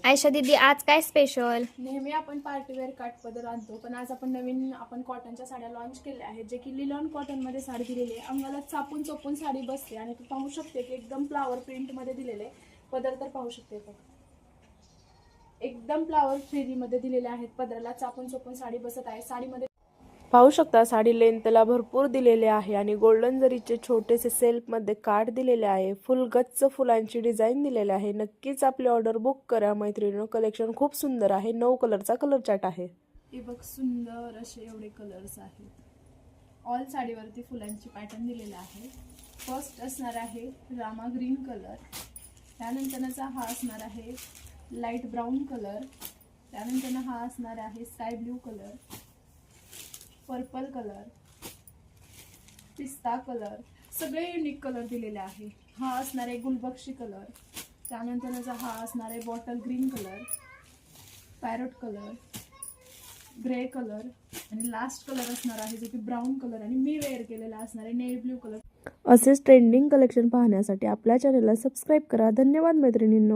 आयशा दीदी आज काय स्पेशल? नेहमी आपण पार्टीवेअर काठपदर आणतो, पण आज आपण नवीन कॉटनच्या साड्या लॉन्च केल्या आहेत, जे की लिलॉन कॉटनमध्ये साडी दिलेली आहे. अंगाला चापून चोपून साडी बसते आणि तू पाहू शकते की एकदम फ्लावर प्रिंटमध्ये दिलेले पदर तर पाहू शकते बघ, एकदम फ्लावर फ्रीमध्ये दिलेले आहेत. पदराला चापून चोपून साडी बसत आहे. साडीमध्ये पाहू शकता साडी लेंथला भरपूर दिलेले आहे आणि गोल्डन जरीचे छोटेसे सेल्फमध्ये काठ दिलेले आहे. फुल गच्च फुलांची डिझाईन दिलेली आहे. नक्कीच आपली ऑर्डर बुक करा मैत्रिणींनो. कलेक्शन खूप सुंदर आहे. 9 कलरचा कलर चार्ट आहे. हे बघ, सुंदर असे एवढे कलर्स आहेत. ऑल साडीवरती फुलांची पॅटर्न दिलेला आहे. फर्स्ट असणार आहे रामा ग्रीन कलर, त्यानंतरचा हा असणार आहे लाईट ब्राऊन कलर, त्यानंतर हा असणार आहे sky blue colour, purple colour, पिस्ता कलर, सगळे युनिक कलर दिलेले आहे. हा असणार आहे गुलबक्षी कलर, त्यानंतरचा हा असणार आहे bottle green colour, parrot colour, grey colour आणि लास्ट कलर असणार आहे जो की ब्राऊन कलर आणि मी वेअर केलेला असणार आहे नेव्ही ब्ल्यू कलर. असेच ट्रेंडिंग कलेक्शन पाहण्यासाठी आपल्या चॅनलला सबस्क्राईब करा. धन्यवाद मैत्रिणींनो.